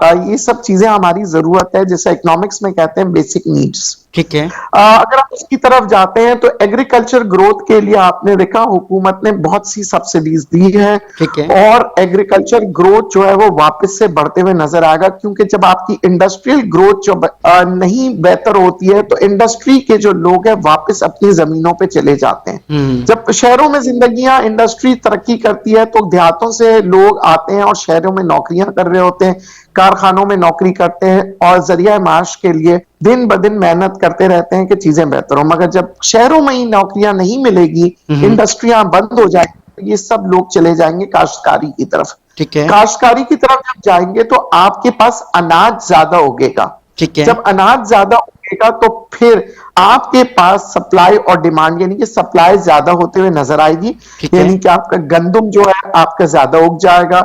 ये सब चीजें हमारी जरूरत है, जैसे इकोनॉमिक्स में कहते हैं बेसिक नीड्स। ठीक है। अगर आप उसकी तरफ जाते हैं तो एग्रीकल्चर ग्रोथ के लिए आपने देखा हुकूमत ने बहुत सी सब्सिडीज दी है, ठीक है। और एग्रीकल्चर ग्रोथ जो है वो वापस से बढ़ते हुए नजर आएगा, क्योंकि जब आपकी इंडस्ट्रियल ग्रोथ जो नहीं बेहतर होती है तो इंडस्ट्री के जो लोग हैं वापस अपनी जमीनों पे चले जाते हैं। जब शहरों में जिंदगियां इंडस्ट्री तरक्की करती है तो देहातों से लोग आते हैं और शहरों में नौकरियां कर रहे होते हैं, कारखानों में नौकरी करते हैं और जरिया माश के लिए दिन ब दिन मेहनत करते रहते हैं कि चीजें बेहतर हो। मगर जब शहरों में ही नौकरियां नहीं मिलेगी, इंडस्ट्रियां बंद हो जाएंगी, तो ये सब लोग चले जाएंगे काश्तकारी की तरफ। ठीक है। काश्तकारी की तरफ जब जाएंगे तो आपके पास अनाज ज्यादा उगेगा। ठीक है। जब अनाज ज्यादा उगेगा तो फिर आपके पास सप्लाई और डिमांड, यानी कि सप्लाई ज्यादा होते हुए नजर आएगी, यानी कि आपका गंदम जो है आपका ज्यादा उग जाएगा।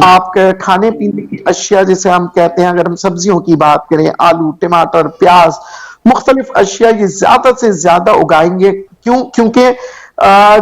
आपके खाने पीने की अशिया, जैसे हम कहते हैं, अगर हम सब्जियों की बात करें, आलू, टमाटर, प्याज, मुख्तलिफ अशिया ये ज्यादा से ज्यादा उगाएंगे। क्योंकि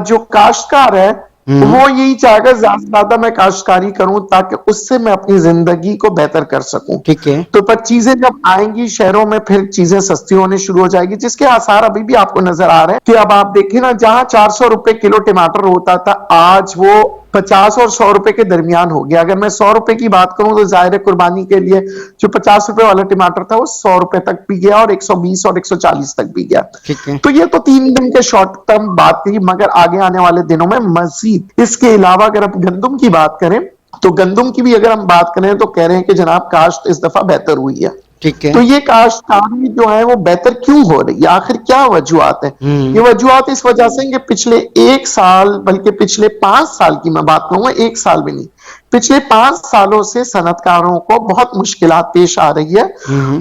जो काश्तकार है वो यही चाहेगा ज्यादा से ज्यादा मैं काश्तकारी करूं ताकि उससे मैं अपनी जिंदगी को बेहतर कर सकूं। ठीक है। तो पर चीजें जब आएंगी शहरों में फिर चीजें सस्ती होने शुरू हो जाएगी, जिसके आसार अभी भी आपको नजर आ रहे हैं कि अब आप देखें ना, जहां 400 रुपए किलो टमाटर होता था आज वो 50 और 100 रुपए के दरमियान हो गया। अगर मैं 100 रुपए की बात करूं तो जाहिर कुर्बानी के लिए जो 50 रुपए वाला टमाटर था वो 100 रुपए तक भी गया और 120 और 140 तक भी गया। ठीक है। तो ये तो 3 दिन के शॉर्ट टर्म बात थी, मगर आगे आने वाले दिनों में मजीद इसके अलावा अगर आप गंदम की बात करें तो गंदम की भी अगर हम बात करें तो कह रहे हैं कि जनाब काश्त इस दफा बेहतर हुई है। ठीक है। तो ये काश्तकारी जो है वो बेहतर क्यों हो रही है, आखिर क्या वजूहत है? ये वजूहत इस वजह से कि पिछले 1 साल, बल्कि पिछले 5 साल की मैं बात करूंगा, 1 साल भी नहीं, पिछले 5 सालों से सनतकारों को बहुत मुश्किलात पेश आ रही है।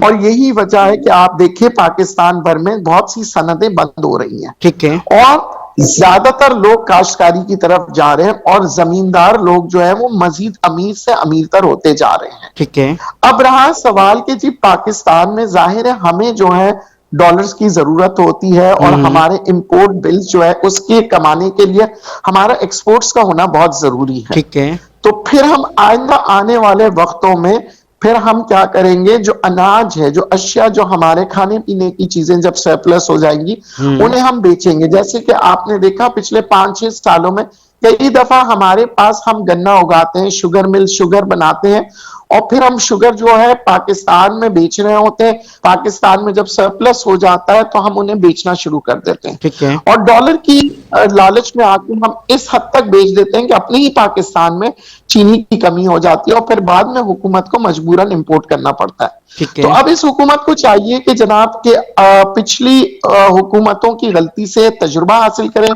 और यही वजह है कि आप देखिए पाकिस्तान भर में बहुत सी सनतें बंद हो रही हैं। ठीक है। और ज्यादातर लोग काश्तकारी की तरफ जा रहे हैं और जमींदार लोग जो है वो मजीद अमीर से अमीरतर होते जा रहे हैं। ठीक है। अब रहा सवाल कि जी पाकिस्तान में जाहिर है हमें जो है डॉलर्स की जरूरत होती है और हमारे इंपोर्ट बिल्स जो है उसके कमाने के लिए हमारा एक्सपोर्ट्स का होना बहुत जरूरी है। ठीक है। तो फिर हम आइंदा आने वाले वक्तों में फिर हम क्या करेंगे, जो अनाज है, जो अशिया, जो हमारे खाने पीने की चीजें जब सरप्लस हो जाएंगी उन्हें हम बेचेंगे। जैसे कि आपने देखा पिछले 5-6 सालों में कई दफा हमारे पास हम गन्ना उगाते हैं, शुगर मिल शुगर बनाते हैं और फिर हम शुगर जो है पाकिस्तान में बेच रहे होते हैं। पाकिस्तान में जब सरप्लस हो जाता है तो हम उन्हें बेचना शुरू कर देते हैं। ठीक है। और डॉलर की लालच में आके हम इस हद तक बेच देते हैं कि अपने ही पाकिस्तान में चीनी की कमी हो जाती है और फिर बाद में हुकूमत को मजबूरन इंपोर्ट करना पड़ता है। ठीक है। तो अब इस हुकूमत को चाहिए कि जनाब के पिछली हुकूमतों की गलती से तजुर्बा हासिल करें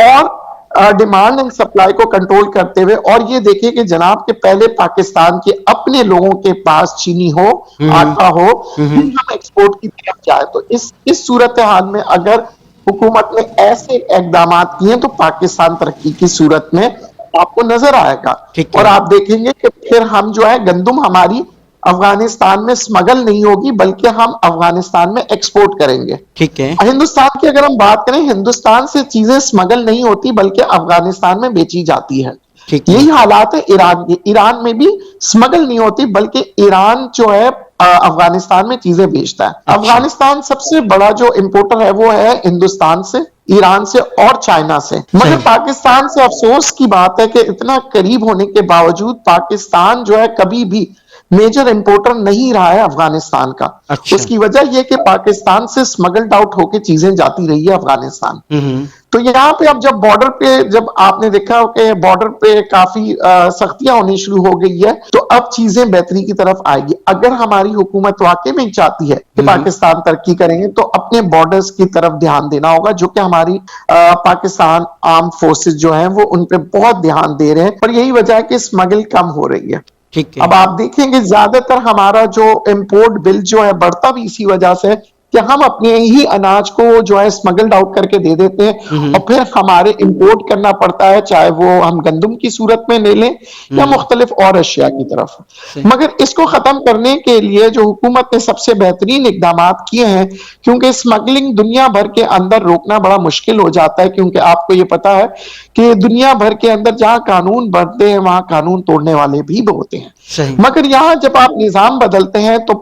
और डिमांड एंड सप्लाई को कंट्रोल करते हुए, और ये देखिए कि जनाब के पहले पाकिस्तान के अपने लोगों के पास चीनी हो, आटा हो, फिर हम एक्सपोर्ट की तरफ जाए। तो इस सूरत हाल में अगर हुकूमत ने ऐसे इकदाम किए तो पाकिस्तान तरक्की की सूरत में आपको नजर आएगा। और आप देखेंगे कि फिर हम जो है गंदम हमारी अफगानिस्तान में स्मगल नहीं होगी बल्कि हम अफगानिस्तान में एक्सपोर्ट करेंगे। ठीक है। हिंदुस्तान की अगर हम बात करें, हिंदुस्तान से चीजें स्मगल नहीं होती बल्कि अफगानिस्तान में बेची जाती है। यही हालात है ईरान के। ईरान में भी स्मगल नहीं होती बल्कि ईरान जो है अफगानिस्तान में चीजें बेचता है। अफगानिस्तान सबसे बड़ा जो इंपोर्टर है वो है हिंदुस्तान से, ईरान से और चाइना से। मगर पाकिस्तान से अफसोस की बात है कि इतना करीब होने के बावजूद पाकिस्तान जो है कभी भी मेजर इंपोर्टर नहीं रहा है अफगानिस्तान का। उसकी वजह यह कि पाकिस्तान से स्मगल्ड आउट होकर चीजें जाती रही है अफगानिस्तान। तो यहाँ पे अब जब बॉर्डर पे, जब आपने देखा कि बॉर्डर पे काफी सख्तियां होनी शुरू हो गई है, तो अब चीजें बेहतरी की तरफ आएगी। अगर हमारी हुकूमत वाकई में चाहती है कि पाकिस्तान तरक्की करेंगे तो अपने बॉर्डर्स की तरफ ध्यान देना होगा, जो कि हमारी पाकिस्तान आर्म फोर्सेस जो है वो उन पे बहुत ध्यान दे रहे हैं। और यही वजह है कि स्मगल कम हो रही है। ठीक है। अब आप देखेंगे ज्यादातर हमारा जो इंपोर्ट बिल जो है बढ़ता भी इसी वजह से कि हम अपने ही अनाज को जो है स्मगल्ड आउट करके दे देते हैं और फिर हमारे इंपोर्ट करना पड़ता है, चाहे वो हम गंदम की सूरत में ले लें या मुख्तलिफ और अशिया की तरफ। मगर इसको खत्म करने के लिए जो हुकूमत ने सबसे बेहतरीन इकदाम किए हैं, क्योंकि स्मगलिंग दुनिया भर के अंदर रोकना बड़ा मुश्किल हो जाता है, क्योंकि आपको ये पता है कि दुनिया भर के अंदर जहां कानून बनते हैं वहां कानून तोड़ने वाले भी होते हैं। मगर यहां जब आप निजाम बदलते हैं तो